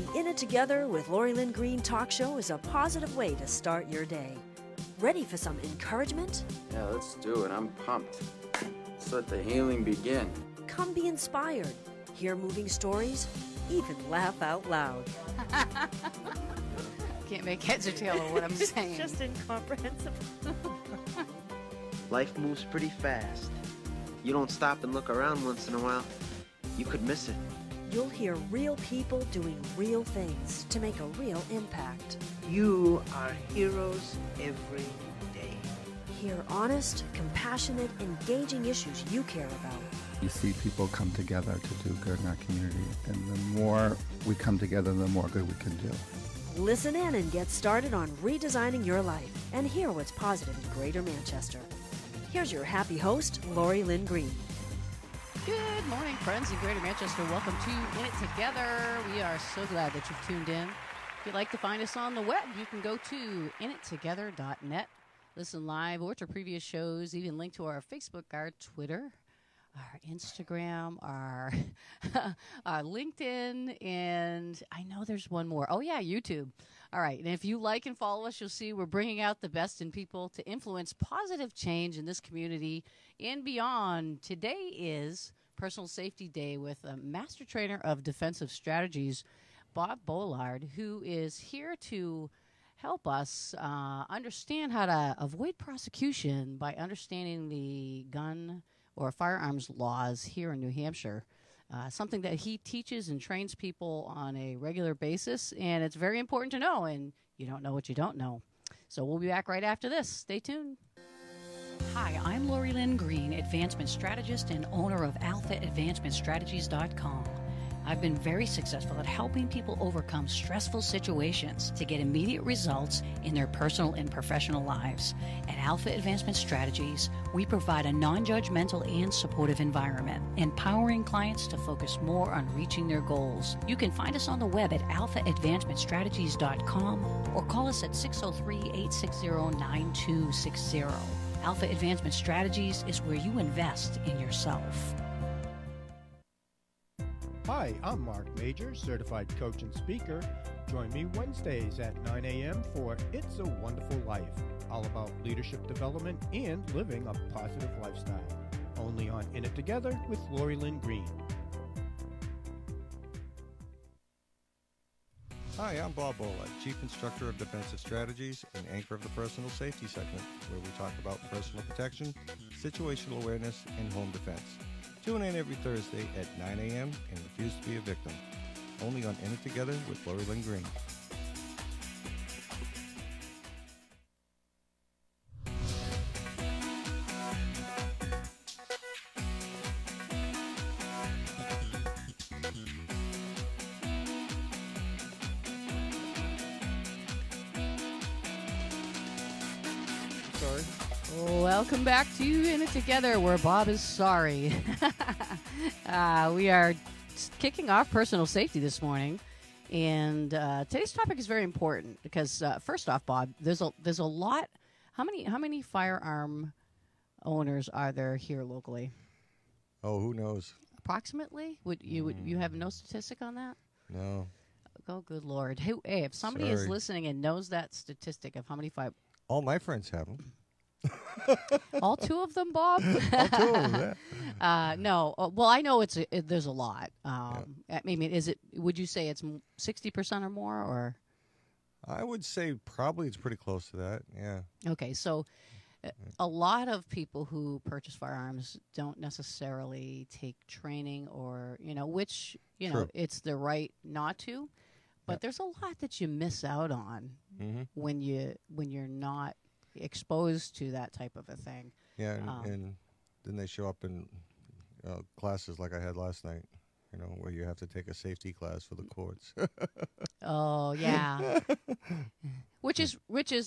The In It Together with Lori Lynn Green talk show is a positive way to start your day. Ready for some encouragement? Yeah, let's do it. I'm pumped. Let's let the healing begin. Come be inspired, hear moving stories, even laugh out loud. Can't make heads or tail of what I'm saying. It's just incomprehensible. Life moves pretty fast. You don't stop and look around once in a while, you could miss it. You'll hear real people doing real things to make a real impact. You are heroes every day. Hear honest, compassionate, engaging issues you care about. You see people come together to do good in our community, and the more we come together, the more good we can do. Listen in and get started on redesigning your life and hear what's positive in Greater Manchester. Here's your happy host, Lori Lynn Green. Good morning, friends in Greater Manchester. Welcome to In It Together. We are so glad that you've tuned in. If you'd like to find us on the web, you can go to inittogether.net. Listen live or to previous shows, even link to our Facebook, our Twitter, our Instagram, our LinkedIn, and I know there's one more. Oh, yeah, YouTube. All right, and if you like and follow us, you'll see we're bringing out the best in people to influence positive change in this community and beyond. Today is Personal Safety Day with a Master Trainer of Defensive Strategies, Bob Bollard, who is here to help us understand how to avoid prosecution by understanding the gun or firearms laws here in New Hampshire. Something that he teaches and trains people on a regular basis, and it's very important to know, and you don't know what you don't know. So we'll be back right after this. Stay tuned. Hi, I'm Lori Lynn Green, Advancement Strategist and owner of AlphaAdvancementStrategies.com. I've been very successful at helping people overcome stressful situations to get immediate results in their personal and professional lives. At Alpha Advancement Strategies, we provide a non-judgmental and supportive environment, empowering clients to focus more on reaching their goals. You can find us on the web at alphaadvancementstrategies.com or call us at 603-860-9260. Alpha Advancement Strategies is where you invest in yourself. Hi, I'm Mark Major, certified coach and speaker. Join me Wednesdays at 9 a.m. for It's a Wonderful Life, all about leadership development and living a positive lifestyle. Only on In It Together with Lori Lynn Green. Hi, I'm Bob Bollard, Chief Instructor of Defensive Strategies and anchor of the Personal Safety segment, where we talk about personal protection, situational awareness, and home defense. Tune in every Thursday at 9 a.m. and refuse to be a victim. Only on In It Together with Lori Lynn Green. Sorry. Welcome back to In It Together, where Bob is sorry. We are kicking off personal safety this morning, and today's topic is very important because first off, Bob, there's a lot. How many firearm owners are there here locally? Oh, who knows? Approximately? Would you have no statistic on that? No. Oh, good Lord! Hey, if somebody is listening and knows that statistic of how many All my friends have them. all two of them, Bob? All two of them, yeah. No. Well, I know there's a lot. I mean, is it? Would you say it's 60% or more, or? I would say probably it's pretty close to that, yeah. Okay, so a lot of people who purchase firearms don't necessarily take training, or which True. It's the right not to, but there's a lot that you miss out on when you're not exposed to that type of a thing. Yeah, and then they show up in classes like I had last night, where you have to take a safety class for the courts. Oh, yeah. Which is,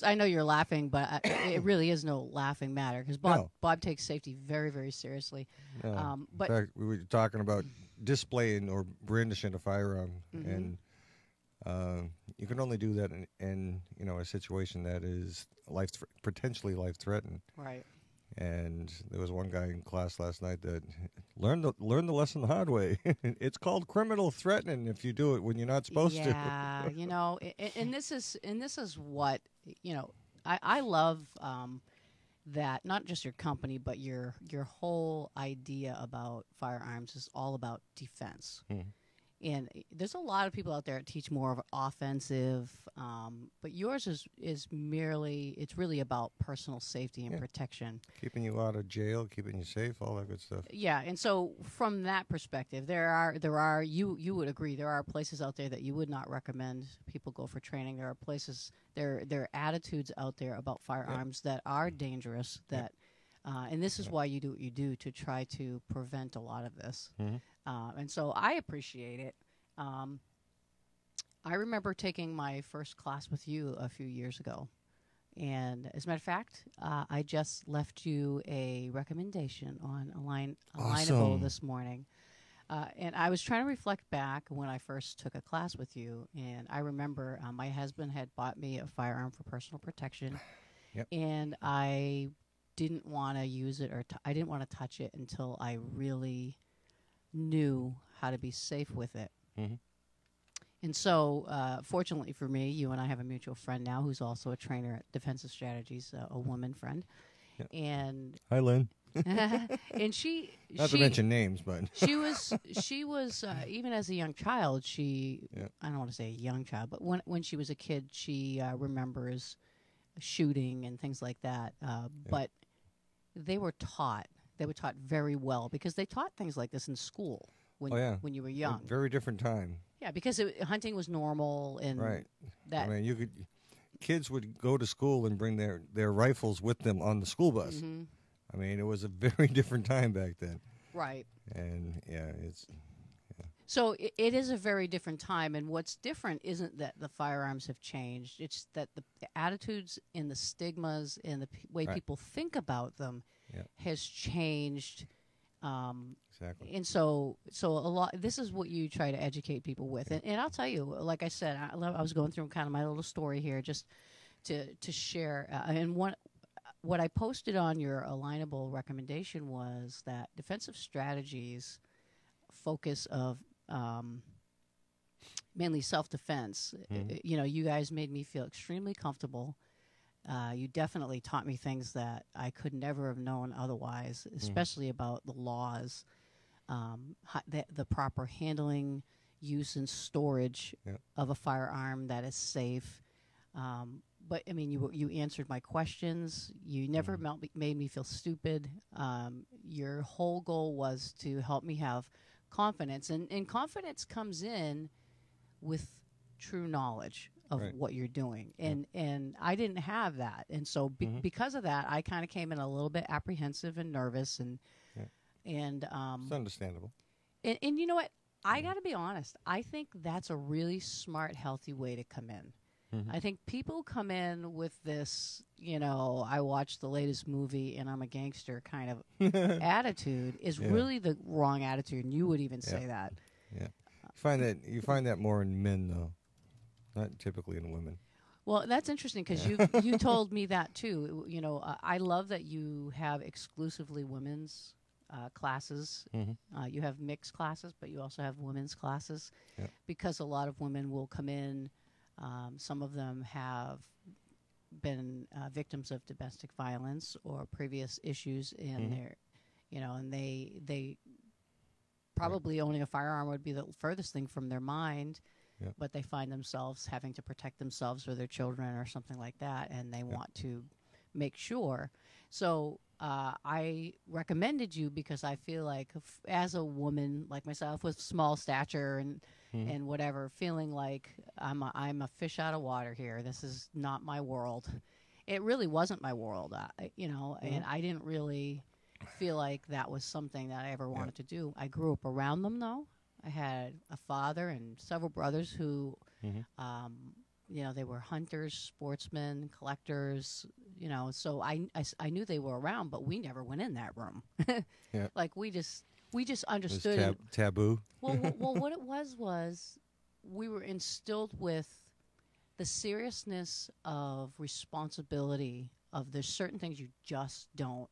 I know you're laughing, but it really is no laughing matter, because Bob takes safety very, very seriously. No. But in fact, we were talking about displaying or brandishing a firearm, and you can only do that in a situation that is potentially life-threatening. Right. And there was one guy in class last night that learned the lesson the hard way. It's called criminal threatening if you do it when you're not supposed to. Yeah, and this is what I love that not just your company but your whole idea about firearms is all about defense. And there's a lot of people out there that teach more of offensive, but yours is merely, it's really about personal safety and protection. Keeping you out of jail, keeping you safe, all that good stuff. Yeah, and so from that perspective, there are you would agree, there are places out there that you would not recommend people go for training. There are places, there are attitudes out there about firearms that are dangerous, that and this is why you do what you do, to try to prevent a lot of this. And so I appreciate it. I remember taking my first class with you a few years ago. And as a matter of fact, I just left you a recommendation on Alignable this morning. And I was trying to reflect back when I first took a class with you. And I remember my husband had bought me a firearm for personal protection. And I didn't want to use it, or I didn't want to touch it until I really knew how to be safe with it. And so fortunately for me, you and I have a mutual friend now who's also a trainer at Defensive Strategies, a woman friend. And hi, Lynn. And she not to mention names, but she was even as a young child, I don't want to say a young child, but when she was a kid, she remembers shooting and things like that. But they were taught very well, because they taught things like this in school when you were young. A very different time. Yeah, because hunting was normal, and that. I mean, kids would go to school and bring their rifles with them on the school bus. I mean, it was a very different time back then. Right. And it's. So it is a very different time, and what's different isn't that the firearms have changed. It's that the attitudes and the stigmas and the way people think about them has changed. Exactly. And so a lot. This is what you try to educate people with, and I'll tell you, like I said, I was going through kind of my little story here, just to share. And what I posted on your Alignable recommendation was that Defensive Strategies focus of mainly self-defense. You guys made me feel extremely comfortable. You definitely taught me things that I could never have known otherwise, especially about the laws, the proper handling, use, and storage of a firearm that is safe. But I mean, you answered my questions. You never made me feel stupid. Your whole goal was to help me have confidence, and confidence comes in with true knowledge of what you're doing, and I didn't have that, and so because of that, I kind of came in a little bit apprehensive and nervous, and it's understandable. And you know what? I got to be honest. I think that's a really smart, healthy way to come in. I think people come in with this, I watched the latest movie and I'm a gangster kind of attitude is really the wrong attitude, and you would even say that. Yeah, you find that more in men though, not typically in women. Well, that's interesting, because you told me that too. I love that you have exclusively women's classes. You have mixed classes, but you also have women's classes, because a lot of women will come in. Some of them have been victims of domestic violence or previous issues in their, and they probably owning a firearm would be the furthest thing from their mind, but they find themselves having to protect themselves or their children or something like that, and they want to make sure. So I recommended you because I feel like as a woman like myself with small stature and whatever, feeling like I'm a fish out of water here. This is not my world. It really wasn't my world, and I didn't really feel like that was something that I ever wanted to do. I grew up around them, though. I had a father and several brothers who, they were hunters, sportsmen, collectors, so I knew they were around, but we never went in that room. Like we just understood. It was taboo. Well, what it was we were instilled with the seriousness of responsibility of there's certain things you just don't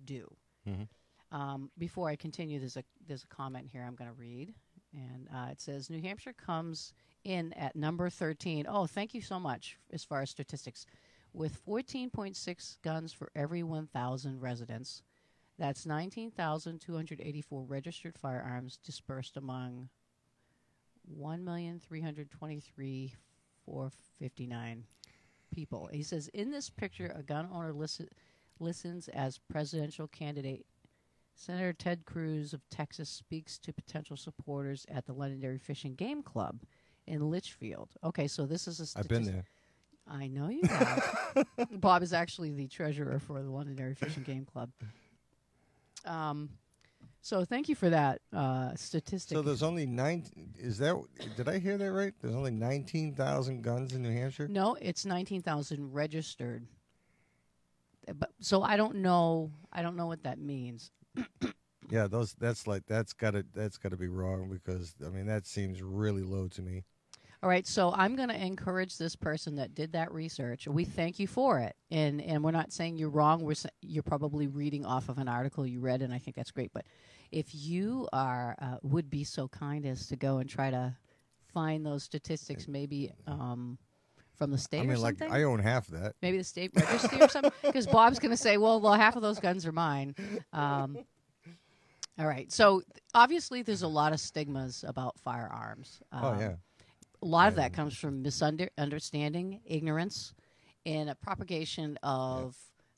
do. Mm-hmm. Before I continue, there's a comment here I'm going to read, and it says New Hampshire comes in at number 13. Oh, thank you so much as far as statistics, with 14.6 guns for every 1,000 residents. That's 19,284 registered firearms dispersed among 1,323,459 people. He says, in this picture, a gun owner listens as presidential candidate Senator Ted Cruz of Texas speaks to potential supporters at the Londonderry Fish and Game Club in Litchfield. Okay, so this is a I've been there. I know you have. Bob is actually the treasurer for the Londonderry Fish and Game Club. So thank you for that statistic. So there's only did I hear that right? There's only 19,000 guns in New Hampshire? No, it's 19,000 registered. But so I don't know what that means. Yeah, that's got to be wrong, because I mean that seems really low to me. All right, so I'm going to encourage this person that did that research. We thank you for it, and we're not saying you're wrong. You're probably reading off of an article you read, and I think that's great. But if you would be so kind as to go and try to find those statistics, maybe from the state. I mean, or something? I own half of that. Maybe the state registry or something, because Bob's going to say, well, half of those guns are mine. All right, so obviously there's a lot of stigmas about firearms. Oh yeah. A lot of that comes from misunderstanding, ignorance, and a propagation of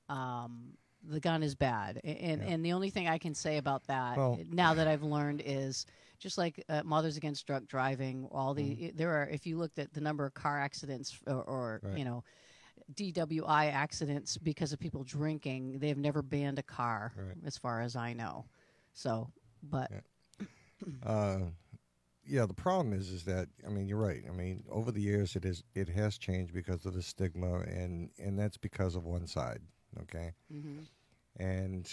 the gun is bad. And the only thing I can say about that now that I've learned is just like Mothers Against Drunk Driving, all the there are, if you looked at the number of car accidents or right. DWI accidents because of people drinking, they've never banned a car, right. as far as I know. So, but. Yeah, the problem is that, I mean, you're right. I mean, over the years it has changed because of the stigma, and that's because of one side, okay? Mm-hmm. And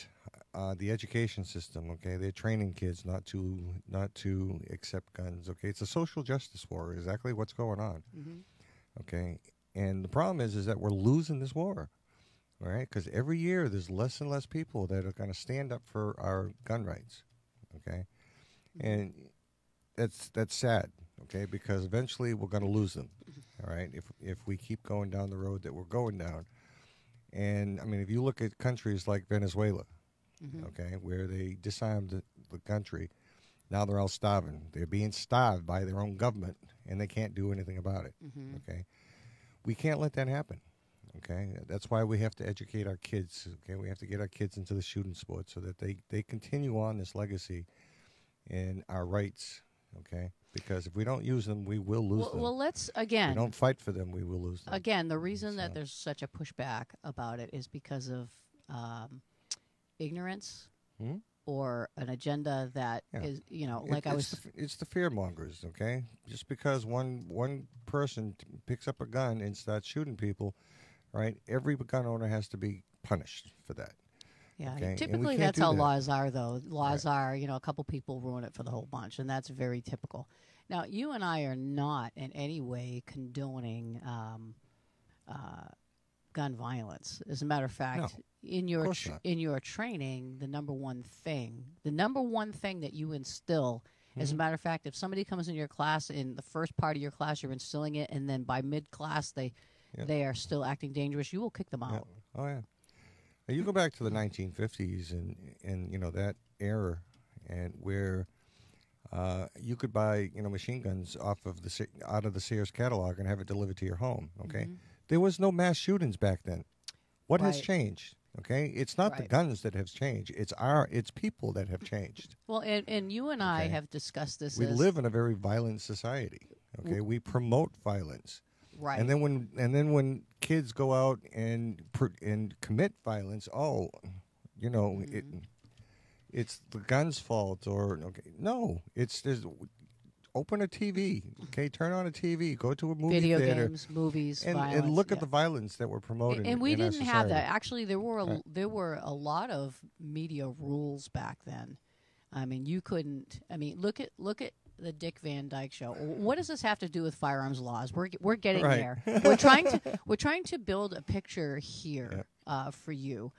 the education system, okay, they're training kids not to accept guns, okay? It's a social justice war, exactly what's going on, okay? And the problem is that we're losing this war, all right? Because every year there's less and less people that are going to stand up for our gun rights, okay? And that's sad, okay, because eventually we're going to lose them, all right, if we keep going down the road that we're going down. And, I mean, if you look at countries like Venezuela, okay, where they disarmed the country, now they're all starving. They're being starved by their own government, and they can't do anything about it, okay? We can't let that happen, okay? That's why we have to educate our kids, okay? We have to get our kids into the shooting sport so that they continue on this legacy and our rights. Okay, because if we don't use them, we will lose them. Well, let's again. If we don't fight for them, we will lose them. Again, the reason that there's such a pushback about it is because of ignorance or an agenda that is, it's the fear mongers. Okay, just because one person picks up a gun and starts shooting people, right? Every gun owner has to be punished for that. Yeah, okay? typically that's how laws are, though. Laws are, a couple people ruin it for the whole bunch, and that's very typical. Now, you and I are not in any way condoning gun violence. As a matter of fact, in your training, the number one thing that you instill, as a matter of fact, if somebody comes in your class, in the first part of your class, you're instilling it, and then by mid-class they are still acting dangerous, you will kick them out. Yeah. Oh, yeah. You go back to the 1950s and that era, and where you could buy machine guns out of the Sears catalog and have it delivered to your home. Okay, there was no mass shootings back then. What has changed? Okay, it's not the guns that have changed. It's people that have changed. Well, and you and I have discussed this. We live in a very violent society. Okay, we promote violence. Right. And then when kids go out and commit violence, it's the gun's fault, or there's open a TV, okay, turn on a TV, go to a movie video theater, games, movies, and look at the violence that we're promoting. And we in our didn't have society. that. Actually, there were a lot of media rules back then. I mean, you couldn't. I mean, look at the Dick Van Dyke Show. What does this have to do with firearms laws? We're getting there. We're trying to build a picture here for you.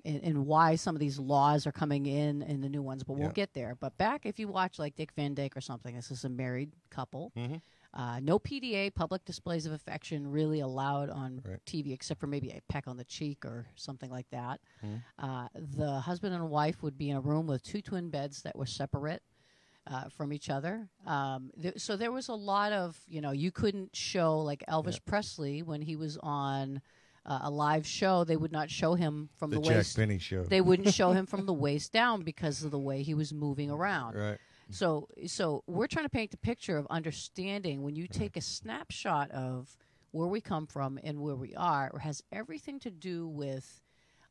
and why some of these laws are coming in the new ones, but we'll get there. But back, if you watch like Dick Van Dyke or something, this is a married couple. No PDA, public displays of affection, really allowed on TV, except for maybe a peck on the cheek or something like that. The husband and wife would be in a room with 2 twin beds that were separate from each other. So there was a lot of, you couldn't show like Elvis Presley when he was on a live show. They would not show him from the waist. Jack Benny show. They wouldn't show him from the waist down because of the way he was moving around. Right. So we're trying to paint the picture of understanding when you take a snapshot of where we come from and where we are. It has everything to do with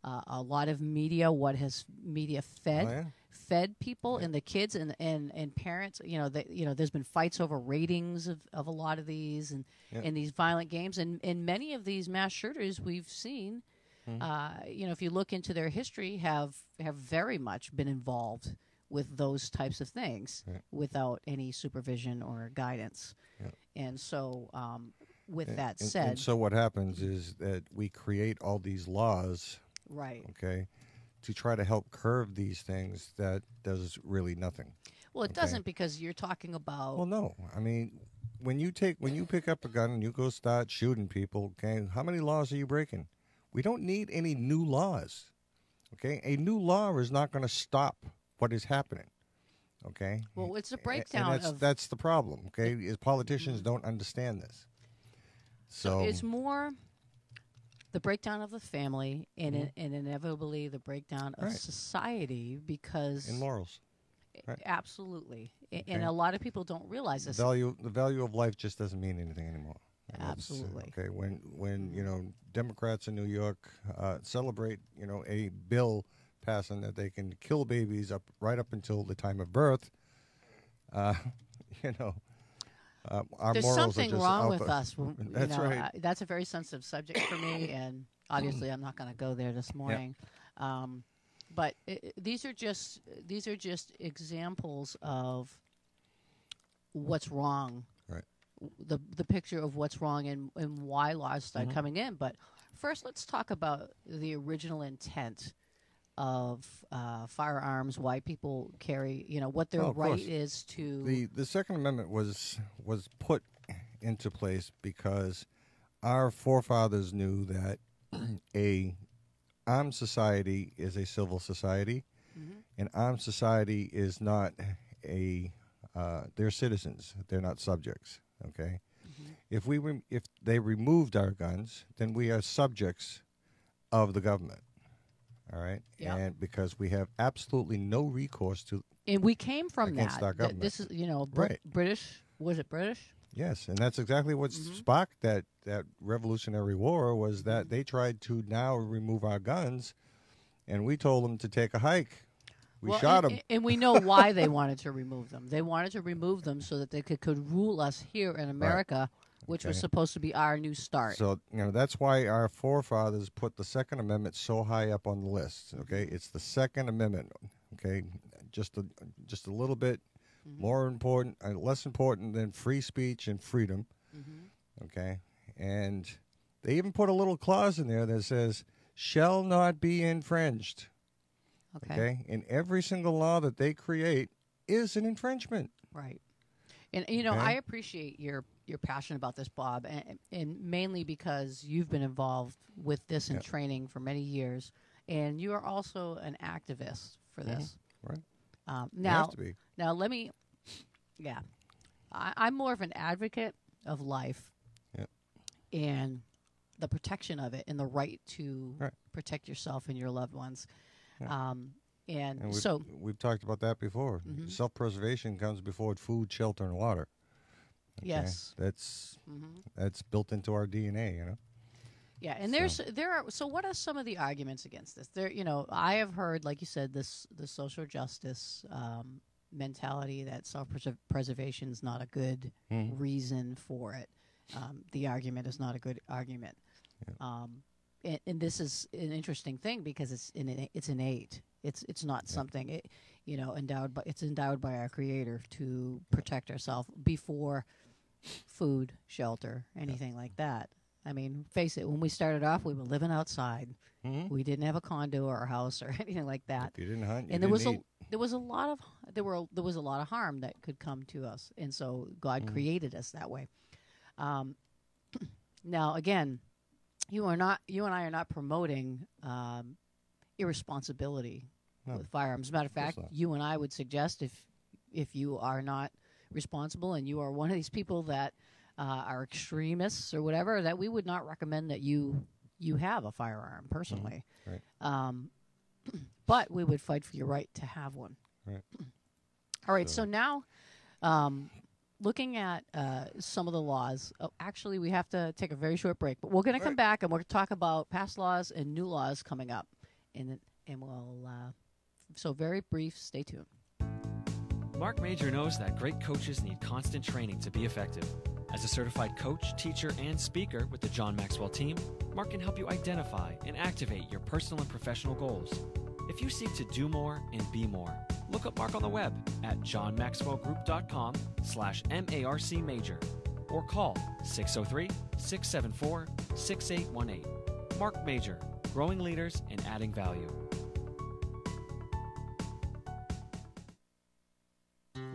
a lot of media, what has media fed people and the kids and parents. There's been fights over ratings of a lot of these and these violent games. And many of these mass shooters we've seen, if you look into their history, have very much been involved with those types of things without any supervision or guidance. And so with that said... And so what happens is that we create all these laws, okay, to try to help curb these things that does really nothing. Well, it doesn't, because you're talking about... Well, no. I mean, when you pick up a gun and you go start shooting people, okay, how many laws are you breaking? We don't need any new laws, okay? A new law is not going to stop what is happening, okay? Well, it's a breakdown and that's the problem, okay? Is politicians don't understand this. So it's more the breakdown of the family and inevitably the breakdown of society, because... And morals. Absolutely. And a lot of people don't realize this. The value of life just doesn't mean anything anymore. Absolutely. Okay, when Democrats in New York celebrate, a bill passing that they can kill babies right up until the time of birth, our There's morals something are just wrong out with us. That's right. That's a very sensitive subject for me, and obviously I'm not going to go there this morning. But these are just examples of what's wrong. Right. The picture of what's wrong and why laws start coming in. But first, let's talk about the original intent of firearms, why people carry, what their right is to... The Second Amendment was put into place because our forefathers knew that a armed society is a civil society. An armed society is not they're citizens. They're not subjects, okay? If they removed our guns, then we are subjects of the government. All right, and because we have absolutely no recourse to, and we came from against our government. This is, British. Was it British? Yes, and that's exactly what sparked that Revolutionary War, was that they tried to now remove our guns, and we told them to take a hike. We shot them, and we know why they wanted to remove them. They wanted to remove them so that they could rule us here in America. Which was supposed to be our new start. So, that's why our forefathers put the Second Amendment so high up on the list, okay? It's the Second Amendment, okay? Just a little bit more important, less important than free speech and freedom, okay? And they even put a little clause in there that says, shall not be infringed, okay? And every single law that they create is an infringement. Right. And, I appreciate your passion about this, Bob, and mainly because you've been involved with this in training for many years, and you are also an activist for this. Right. Now let me, I'm more of an advocate of life and the protection of it and the right to protect yourself and your loved ones. And so we've talked about that before. Self-preservation comes before food, shelter, and water. Okay? Yes, that's built into our DNA, Yeah, and there are. So, what are some of the arguments against this? I have heard, like you said, the social justice mentality that self-preservation is not a good reason for it. The argument is not a good argument. And this is an interesting thing because it's innate. It's not something endowed by our Creator to protect ourselves before food, shelter, anything like that. I mean, face it, when we started off, we were living outside. Mm-hmm. We didn't have a condo or a house or anything like that. If you didn't hunt, you And didn't eat. there was a lot of harm that could come to us, and so God created us that way. Now, again, you and I are not promoting irresponsibility with firearms. As a matter of fact, you and I would suggest if you are not responsible and you are one of these people that are extremists or whatever, that we would not recommend that you have a firearm personally. Right. But we would fight for your right to have one. Right. All right. So now, looking at some of the laws. Oh, actually, we have to take a very short break, but we're going to come back and we're going to talk about past laws and new laws coming up, and we'll. So very brief. Stay tuned. Mark Major knows that great coaches need constant training to be effective. As a certified coach, teacher, and speaker with the John Maxwell team, Mark can help you identify and activate your personal and professional goals. If you seek to do more and be more, look up Mark on the web at johnmaxwellgroup.com/MARC-Major or call 603-674-6818. Mark Major, growing leaders and adding value.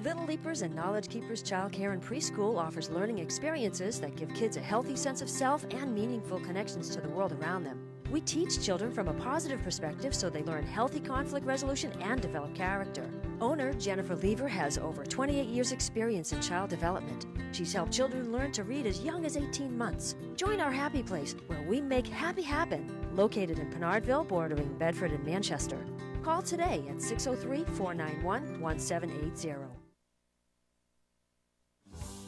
Little Leapers and Knowledge Keepers Childcare and Preschool offers learning experiences that give kids a healthy sense of self and meaningful connections to the world around them. We teach children from a positive perspective so they learn healthy conflict resolution and develop character. Owner Jennifer Lever has over 28 years' experience in child development. She's helped children learn to read as young as 18 months. Join our happy place where we make happy happen, located in Pinardville, bordering Bedford and Manchester. Call today at 603-491-1780.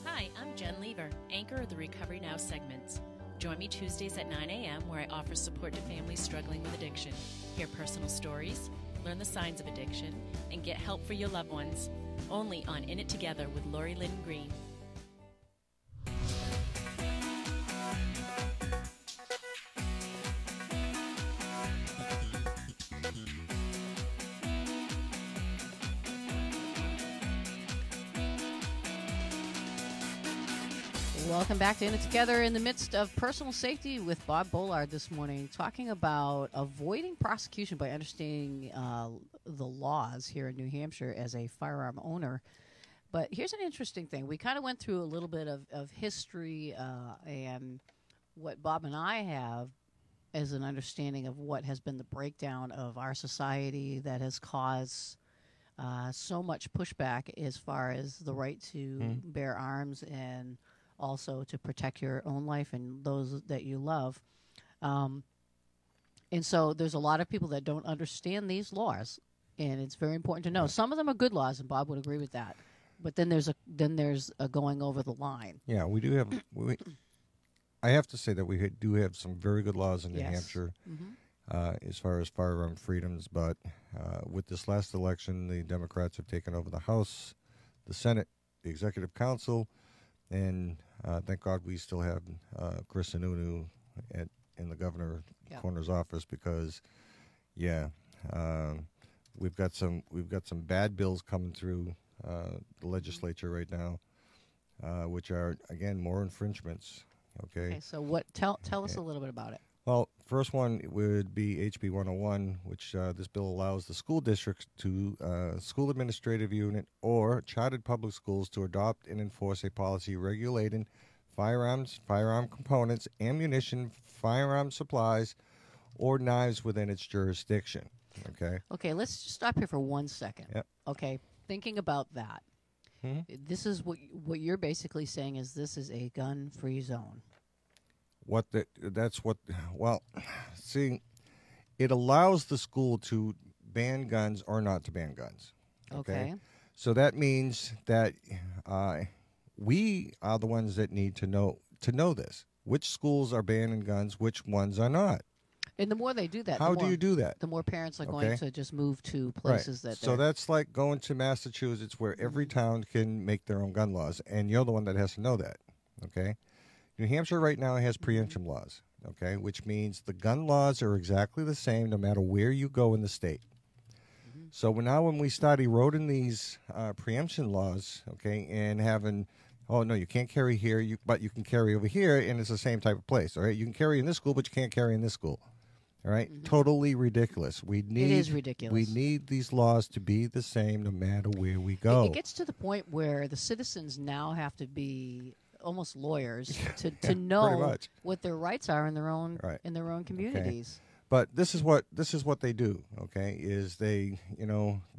Hi, I'm Jen Lever, anchor of the Recovery Now segments. Join me Tuesdays at 9 a.m. where I offer support to families struggling with addiction. Hear personal stories, learn the signs of addiction, and get help for your loved ones. Only on In It Together with Lori Lynn Green. Welcome back to In It Together in the midst of personal safety with Bob Bollard this morning, talking about avoiding prosecution by understanding the laws here in New Hampshire as a firearm owner. But here's an interesting thing. We kind of went through a little bit of history and what Bob and I have as an understanding of what has been the breakdown of our society that has caused so much pushback as far as the right to bear arms and also to protect your own life and those that you love. And so there's a lot of people that don't understand these laws, and it's very important to know. Some of them are good laws, and Bob would agree with that. But then there's a going over the line. Yeah, we do have. I have to say that we do have some very good laws in New Hampshire as far as firearm freedoms. But with this last election, the Democrats have taken over the House, the Senate, the Executive Council, and thank God we still have Chris Sununu in the governor's office, because we've got some bad bills coming through the legislature right now, which are again more infringements. Okay, so what? Tell us a little bit about it. Well, first one would be HB 101, which this bill allows the school districts to school administrative unit or chartered public schools to adopt and enforce a policy regulating firearms, firearm components, ammunition, firearm supplies, or knives within its jurisdiction. Okay, let's just stop here for 1 second. Yep. Okay, thinking about that. This is what you're basically saying is this is a gun-free zone. See, it allows the school to ban guns or not to ban guns. Okay. So that means that we are the ones that need to know this. Which schools are banning guns, which ones are not. And the more they do that, how do you do that? The more parents are going to just move to places that. So that's like going to Massachusetts, where every town can make their own gun laws, and you're the one that has to know that. Okay. New Hampshire right now has preemption laws, which means the gun laws are exactly the same no matter where you go in the state. So now when we start eroding these preemption laws, and having Oh, no, you can't carry here, but you can carry over here, and it's the same type of place. All right, you can carry in this school, but you can't carry in this school. All right, totally ridiculous. It is ridiculous. We need these laws to be the same no matter where we go. It gets to the point where the citizens now have to be almost lawyers to know what their rights are in their own communities. Okay. But this is what they do. Okay, is they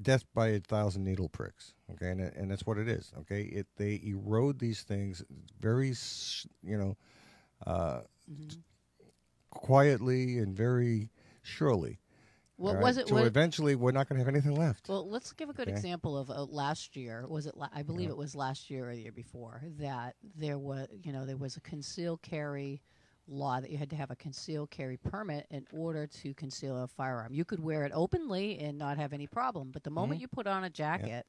death by 1,000 needle pricks. Okay, and that's what it is. Okay, they erode these things very quietly and very surely. What was it? So eventually, we're not going to have anything left. Well, let's give a good example of last year. Was it? I believe it was last year or the year before that there was a concealed carry law that you had to have a concealed carry permit in order to conceal a firearm. You could wear it openly and not have any problem, but the moment you put on a jacket,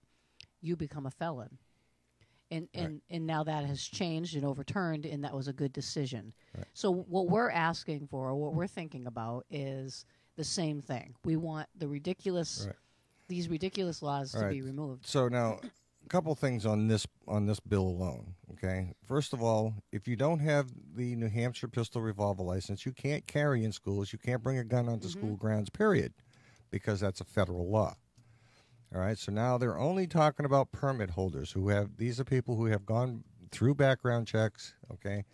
you become a felon. And now that has changed and overturned, and that was a good decision. Right. So what we're asking for, what we're thinking about, is the same thing. We want these ridiculous laws to be removed. So now, a couple things on this bill alone. Okay, first of all, if you don't have the New Hampshire pistol revolver license, you can't carry in schools. You can't bring a gun onto school grounds. Period, because that's a federal law. All right, so now they're only talking about permit holders these are people who have gone through background checks, okay,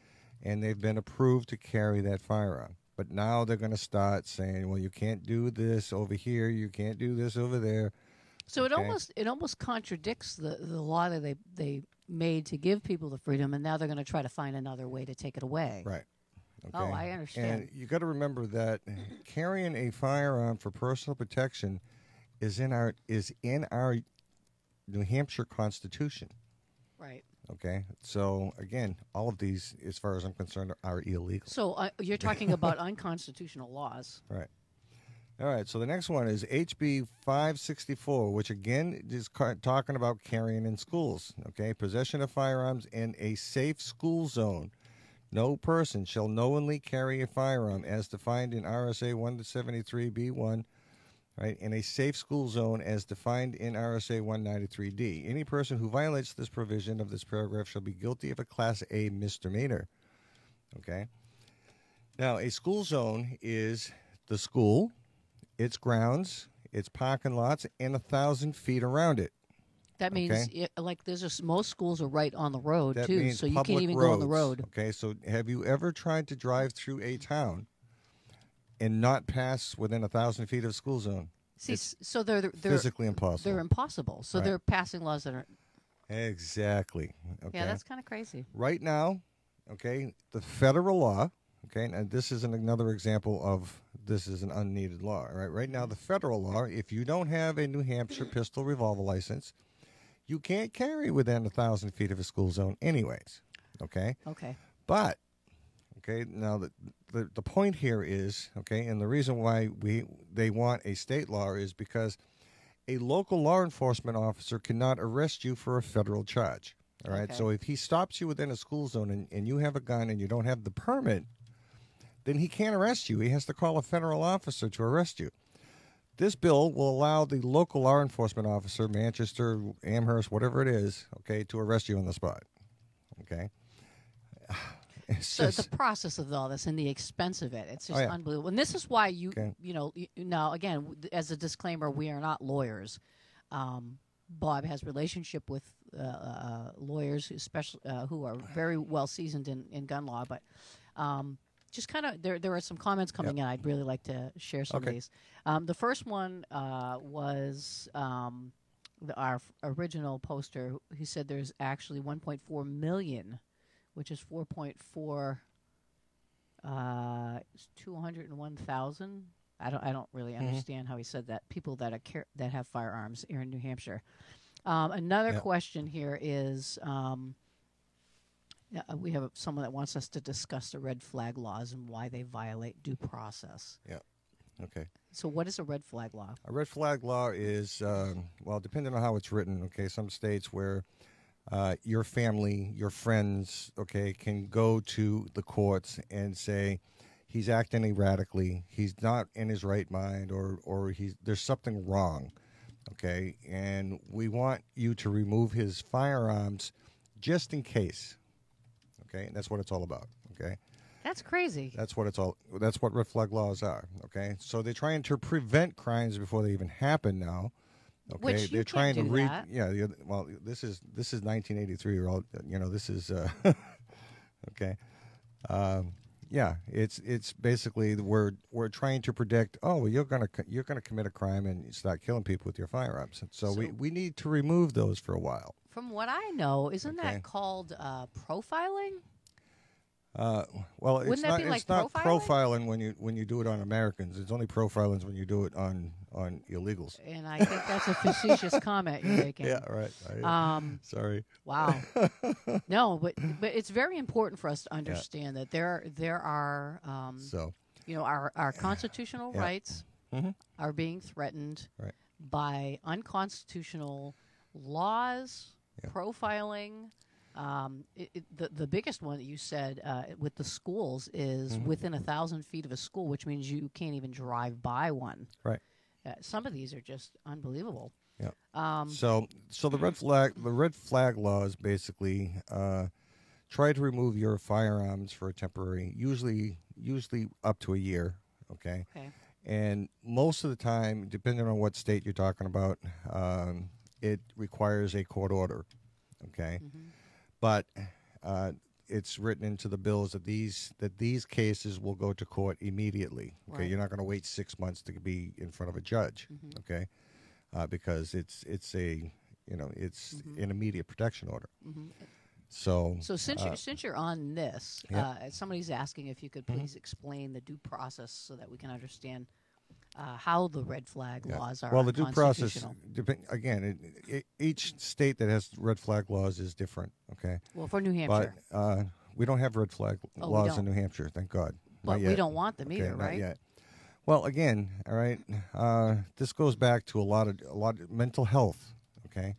and they've been approved to carry that firearm. But now they're going to start saying, well, you can't do this over here, you can't do this over there. So it almost contradicts the law that they made to give people the freedom, and now they're going to try to find another way to take it away. Right. Okay. Oh, I understand. And you got to remember that carrying a firearm for personal protection is in our New Hampshire Constitution. Right. Okay. So again, all of these, as far as I'm concerned, are illegal. So you're talking about unconstitutional laws. Right. All right. So the next one is HB 564, which again is talking about carrying in schools. Okay. Possession of firearms in a safe school zone. No person shall knowingly carry a firearm as defined in RSA 173B1. Right, in a safe school zone as defined in RSA 193D. Any person who violates this provision of this paragraph shall be guilty of a Class A misdemeanor. Okay. Now, a school zone is the school, its grounds, its parking lots, and 1,000 feet around it. That means, most schools are right on the road, that too, means so you can't even go on the road. Okay, so have you ever tried to drive through a town and not pass within 1,000 feet of a school zone? See, so they're physically impossible. They're impossible. So they're passing laws that are exactly. Okay. Yeah, that's kind of crazy. Right now, okay, the federal law. Okay, and this is another example of this is an unneeded law. All right. Right now, the federal law. If you don't have a New Hampshire pistol revolver license, you can't carry within 1,000 feet of a school zone, anyways. Okay. Okay. But okay, now the point here is, okay, and the reason why they want a state law is because a local law enforcement officer cannot arrest you for a federal charge. All right, so if he stops you within a school zone and you have a gun and you don't have the permit, then he can't arrest you. He has to call a federal officer to arrest you. This bill will allow the local law enforcement officer, Manchester, Amherst, whatever it is, okay, to arrest you on the spot. Okay. So the process of all this and the expense of it's just unbelievable. And this is why now, again, as a disclaimer, we are not lawyers. Bob has relationship with lawyers, especially who are very well seasoned in gun law. But just kind of, there are some comments coming in. I'd really like to share some of these. The first one was our original poster. He said there's actually 1.4 million. Which is 4.4, 201,000. I don't really understand how he said that. People that that have firearms here in New Hampshire. Another question here is, we have someone that wants us to discuss the red flag laws and why they violate due process. Yeah. Okay. So what is a red flag law? A red flag law is, depending on how it's written, okay, some states where your family, your friends, okay, can go to the courts and say he's acting erratically, he's not in his right mind, or there's something wrong, okay, and we want you to remove his firearms just in case. Okay, and that's what it's all about. Okay. That's crazy. That's what red flag laws are. Okay, so they're trying to prevent crimes before they even happen now. Okay, Which they're you trying can't to do read. that. Yeah, well, this is 1983 or all. This is okay. Yeah, it's basically we're trying to predict. Oh, well, you're gonna commit a crime and start killing people with your firearms. So we need to remove those for a while. From what I know, isn't Okay. that called profiling? Well, Wouldn't it's that not. be like It's not profiling? when you do it on Americans. It's only profiling when you do it on illegals. And I think that's a facetious comment you're making. Yeah, right. Sorry. Wow. No, but it's very important for us to understand that there are our constitutional Yeah. rights are being threatened Right. by unconstitutional laws, profiling. The biggest one that you said with the schools is within 1,000 feet of a school, which means you can't even drive by one. Right. Some of these are just unbelievable. Yeah. So the red flag laws basically try to remove your firearms for a temporary, usually up to a year. Okay. And most of the time, depending on what state you're talking about, it requires a court order. Okay. But it's written into the bills that these cases will go to court immediately. Okay, you're not going to wait 6 months to be in front of a judge. Okay, because it's an immediate protection order. So since you're on this, somebody's asking if you could please explain the due process so that we can understand how the red flag laws are. Well, the due process, unconstitutional. each state that has red flag laws is different. Okay. Well, for New Hampshire, but we don't have red flag laws in New Hampshire, thank God. But we don't want them either, not right? Yet. Well, again, all right. This goes back to a lot of mental health. Okay.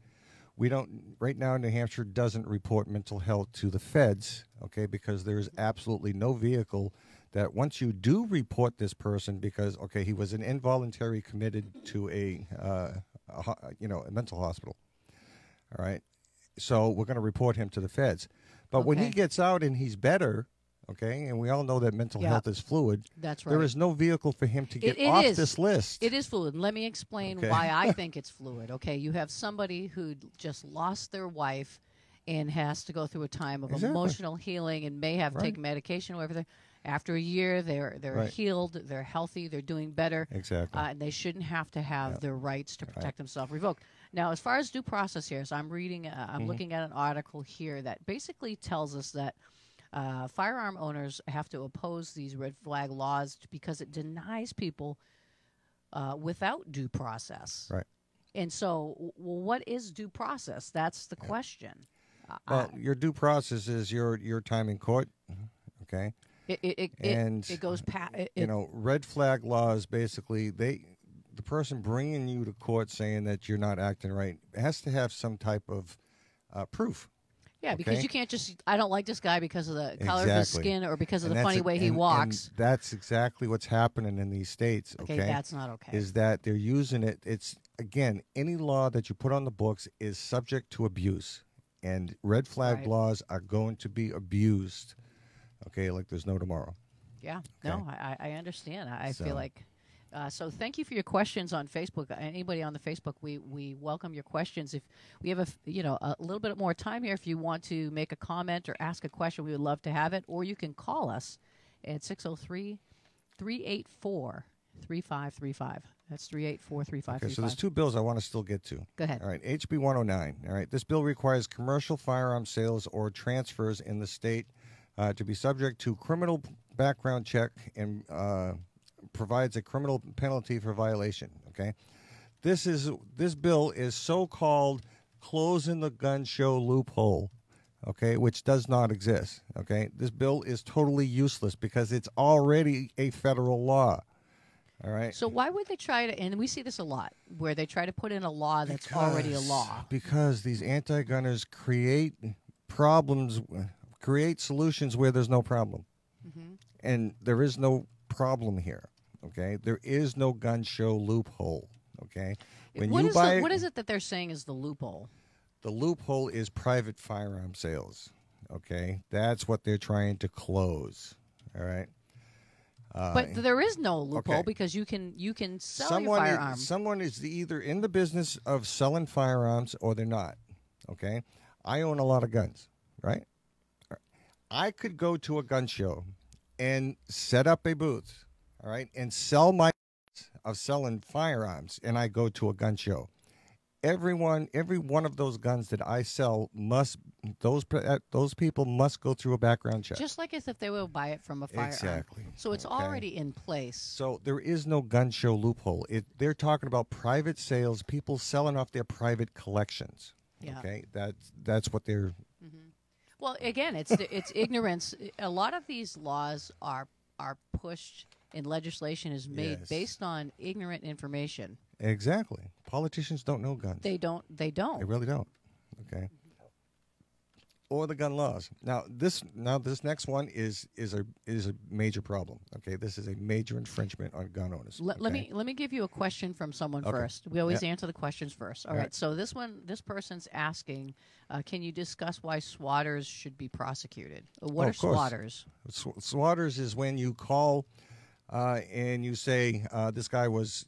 We don't right now. New Hampshire doesn't report mental health to the feds. Okay, because there is absolutely no vehicle that once you do report this person because he was an involuntary committed to a mental hospital. All right, so we're going to report him to the feds. But when he gets out and he's better, and we all know that mental health is fluid. That's right. There is no vehicle for him to get off this list. It is fluid. Let me explain why I think it's fluid. Okay, you have somebody who just lost their wife and has to go through a time of emotional healing and may have taken medication or everything. After a year, they're healed, they're healthy, they're doing better. Exactly. And they shouldn't have to have their rights to protect themselves revoked. Now, as far as due process here, so I'm reading, I'm looking at an article here that basically tells us that firearm owners have to oppose these red flag laws because it denies people without due process. Right. And so, what is due process? That's the question. Well, your due process is your time in court. Okay. It goes past. Red flag laws basically the person bringing you to court saying that you're not acting right has to have some type of proof. Yeah, because you can't just, I don't like this guy because of the color of his skin or because of the funny way he walks. And that's exactly what's happening in these states. Okay, that's not okay. Is that they're using it. It's again, any law that you put on the books is subject to abuse, and red flag laws are going to be abused. Okay, like there's no tomorrow. Yeah, no, I understand. I feel like, so thank you for your questions on Facebook. Anybody on the Facebook, we welcome your questions. If we have a little bit more time here, if you want to make a comment or ask a question, we would love to have it. Or you can call us at 603-384-3535. That's 384-3535. Okay, so there's two bills I want to still get to. Go ahead. All right, HB 109. All right, this bill requires commercial firearm sales or transfers in the state to be subject to criminal background check and provides a criminal penalty for violation. Okay, this bill is so-called closing the gun show loophole. Okay, which does not exist. Okay, this bill is totally useless because it's already a federal law. All right. So why would they try to? And we see this a lot, where they try to put in a law that's already a law. Because these anti-gunners create problems. Create solutions where there's no problem. And there is no problem here. Okay, there is no gun show loophole. Okay, What is it that they're saying is the loophole? The loophole is private firearm sales. Okay, that's what they're trying to close. All right. But there is no loophole okay. because you can sell your firearm. Someone is either in the business of selling firearms or they're not. Okay, I own a lot of guns, right? I could go to a gun show and set up a booth, all right, and sell my of selling firearms, and I go to a gun show. Every one of those guns that I sell those people must go through a background check. Just like as if they will buy it from a firearm. Exactly. So it's already in place. So there is no gun show loophole. They're talking about private sales, people selling off their private collections. Yeah. Okay, that's what they're. Mm-hmm. Well, again, it's ignorance. A lot of these laws are pushed and legislation is made based on ignorant information. Exactly. Politicians don't know guns. They don't. They really don't. Okay. Or the gun laws. Now this next one is a major problem. Okay, this is a major infringement on gun owners. Let me give you a question from someone first. We always answer the questions first. All right. So this person's asking, can you discuss why swatters should be prosecuted? What are swatters? Swatters is when you call and you say this guy was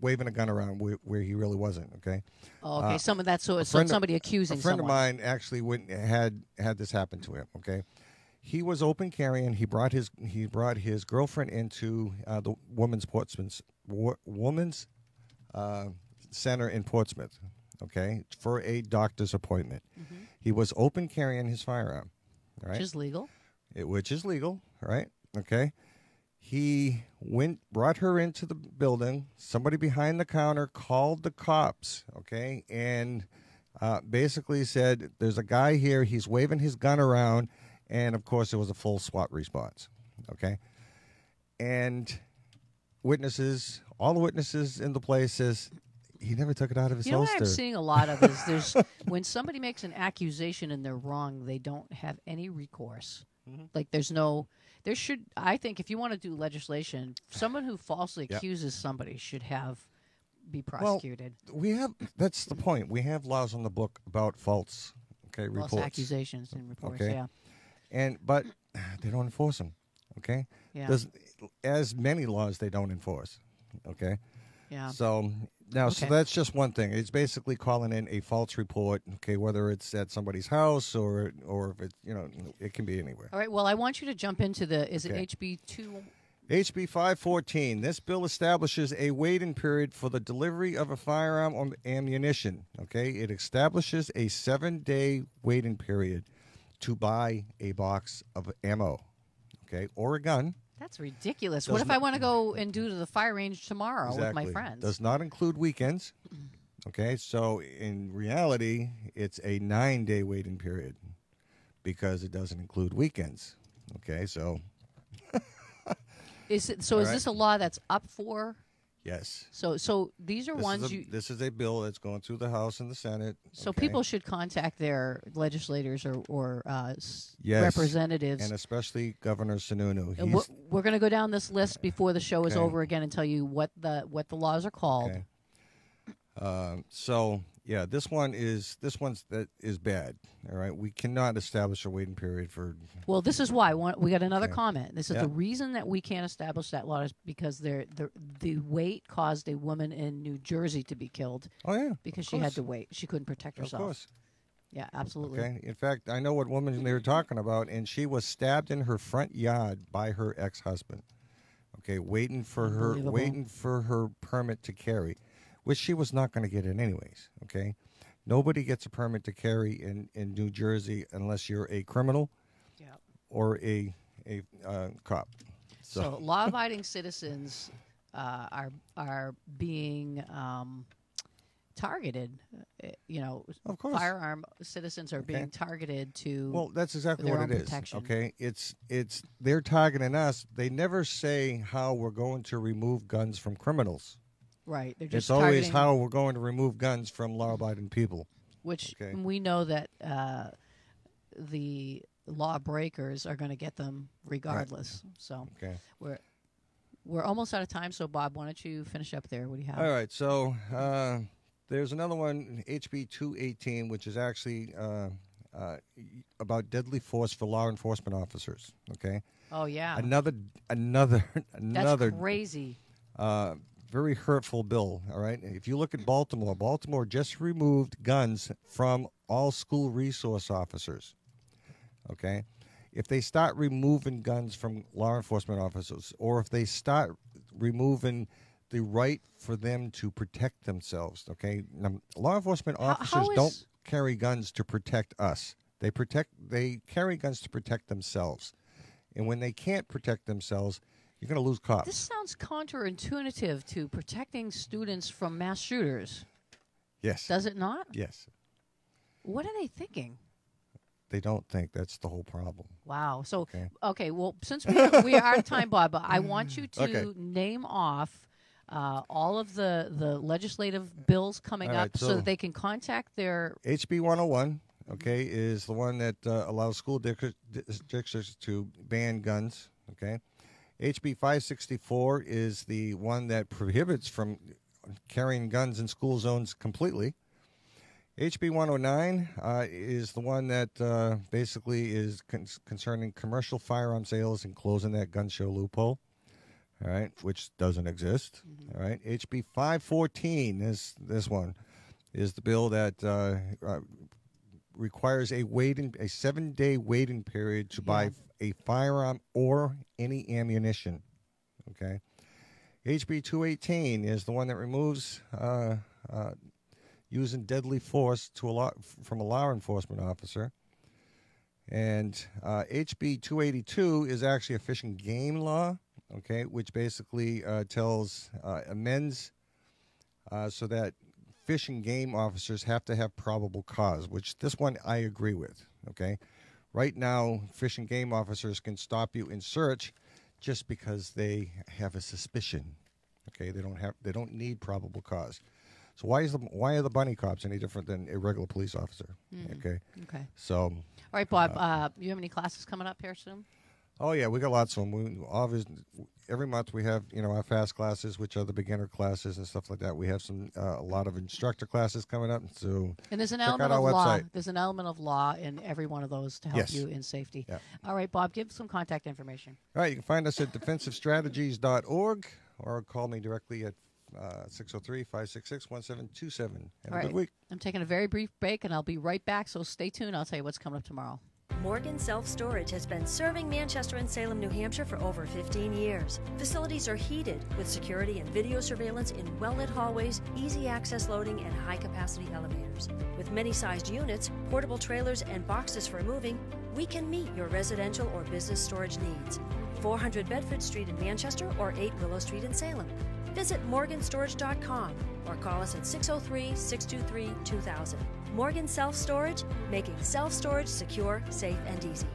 waving a gun around where he really wasn't. Okay. Oh, okay. Some of that. So somebody accusing someone. A friend of mine actually had this happen to him. Okay. He was open carrying. He brought his girlfriend into the women's center in Portsmouth. Okay, for a doctor's appointment. Mm-hmm. He was open carrying his firearm. Right. Which is legal. Which is legal. Right. Okay. He brought her into the building. Somebody behind the counter called the cops, okay, and basically said, there's a guy here. He's waving his gun around, and, of course, it was a full SWAT response, okay? And all the witnesses in the place says he never took it out of his holster. What I'm seeing a lot of is there's when somebody makes an accusation and they're wrong, they don't have any recourse. Mm-hmm. Like I think if you want to do legislation, someone who falsely accuses somebody should be prosecuted. Well, that's the point. We have laws on the book about false reports. False accusations and reports, but they don't enforce them, okay? Yeah. There's as many laws they don't enforce, okay? Yeah. So so that's just one thing. It's basically calling in a false report, okay, whether it's at somebody's house or if it's, it can be anywhere. All right, well, I want you to jump into is it HB 2? HB 514. This bill establishes a waiting period for the delivery of a firearm or ammunition, okay? It establishes a 7-day waiting period to buy a box of ammo, okay, or a gun. That's ridiculous. What if I want to go and do to the fire range tomorrow with my friends? Does not include weekends. Okay, so in reality, it's a 9-day waiting period because it doesn't include weekends. Okay, so. Is this a law that's up for? Yes. So these are This is a bill that's going through the House and the Senate. So people should contact their legislators or representatives, and especially Governor Sununu. And we're going to go down this list before the show is over again and tell you what the laws are called. Okay. This one's bad. All right, we cannot establish a waiting period for. Well, this is why we got another comment. This is the reason that we can't establish that law is because the wait caused a woman in New Jersey to be killed. Oh yeah, because she had to wait. She couldn't protect herself. Of course. Yeah, absolutely. Okay. In fact, I know what woman they were talking about, and she was stabbed in her front yard by her ex-husband. Okay, waiting for her permit to carry, which she was not going to get in anyways. Okay. Nobody gets a permit to carry in New Jersey unless you're a criminal or a cop. So law-abiding citizens are being targeted. Of course, firearm citizens are being targeted to. Well, that's exactly what it is. Protection. Okay, it's they're targeting us. They never say how we're going to remove guns from criminals. Right. They're just it's always how we're going to remove guns from law-abiding people. Which we know that the lawbreakers are going to get them regardless. Right. So we're almost out of time. So Bob, why don't you finish up there? What do you have? All right. So There's another one, HB 218, which is actually about deadly force for law enforcement officers. Okay. Oh yeah. Another. That's crazy. Very hurtful bill. All right. If you look at Baltimore just removed guns from all school resource officers. Okay. If they start removing guns from law enforcement officers, or if they start removing the right for them to protect themselves, okay? Now, law enforcement officers don't carry guns to protect us. They carry guns to protect themselves. And when they can't protect themselves, you're going to lose cops. This sounds counterintuitive to protecting students from mass shooters. Yes. Does it not? Yes. What are they thinking? They don't think. That's the whole problem. Wow. So, okay, well, since we are out of time, Bob, I want you to name off all of the legislative bills coming up so that they can contact their... HB 101, okay, is the one that allows school districts to ban guns, okay? HB 564 is the one that prohibits from carrying guns in school zones completely. HB 109 is the one that basically is concerning commercial firearm sales and closing that gun show loophole, all right, which doesn't exist. All right. HB 514 is this one, is the bill that requires a 7-day waiting period to buy a firearm or any ammunition. Okay. HB 218 is the one that removes using deadly force from a law enforcement officer. And HB 282 is actually a fish and game law, okay, which basically amends so that fish and game officers have to have probable cause, which this one I agree with, okay? Right now, fish and game officers can stop you in search just because they have a suspicion, okay? They don't need probable cause. So why are the bunny cops any different than a regular police officer? Okay. Okay. So. All right, Bob. You have any classes coming up here soon? Oh yeah, we got lots of them. Every month we have our fast classes, which are the beginner classes and stuff like that. We have a lot of instructor classes coming up. So and there's an check element out of our law. website. There's an element of law in every one of those to help you in safety. Yeah. All right, Bob. Give some contact information. All right, you can find us at defensivestrategies.org or call me directly at 603-566-1727. Have a good week. I'm taking a very brief break, and I'll be right back, so stay tuned. I'll tell you what's coming up tomorrow. Morgan Self-Storage has been serving Manchester and Salem, New Hampshire for over 15 years. Facilities are heated with security and video surveillance in well-lit hallways, easy access loading, and high-capacity elevators. With many-sized units, portable trailers, and boxes for moving, we can meet your residential or business storage needs. 400 Bedford Street in Manchester or 8 Willow Street in Salem. Visit morganstorage.com or call us at 603-623-2000. Morgan Self-Storage, making self-storage secure, safe, and easy.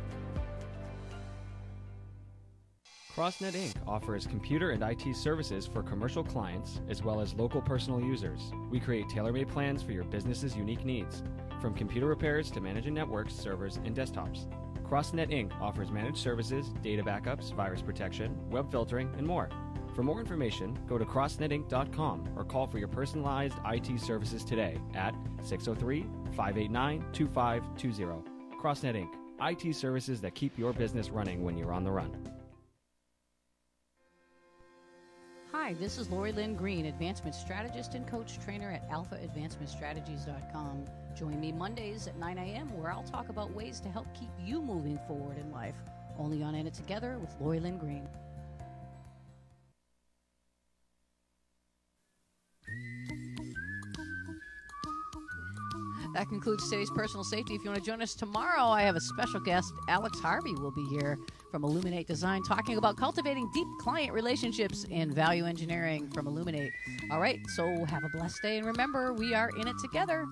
CrossNet Inc. offers computer and IT services for commercial clients as well as local personal users. We create tailor-made plans for your business's unique needs, from computer repairs to managing networks, servers, and desktops. CrossNet Inc. offers managed services, data backups, virus protection, web filtering, and more. For more information, go to crossnetinc.com or call for your personalized IT services today at 603-589-2520. CrossNet Inc. IT services that keep your business running when you're on the run. Hi, this is Lori Lynn Green, Advancement Strategist and Coach Trainer at alphaadvancementstrategies.com. Join me Mondays at 9 a.m. where I'll talk about ways to help keep you moving forward in life. Only on In It Together with Lori Lynn Green. That concludes today's Personal Safety. If you want to join us tomorrow, I have a special guest. Alex Harvey will be here from Illuminate Design talking about cultivating deep client relationships and value engineering from Illuminate. All right, so have a blessed day. And remember, we are in it together.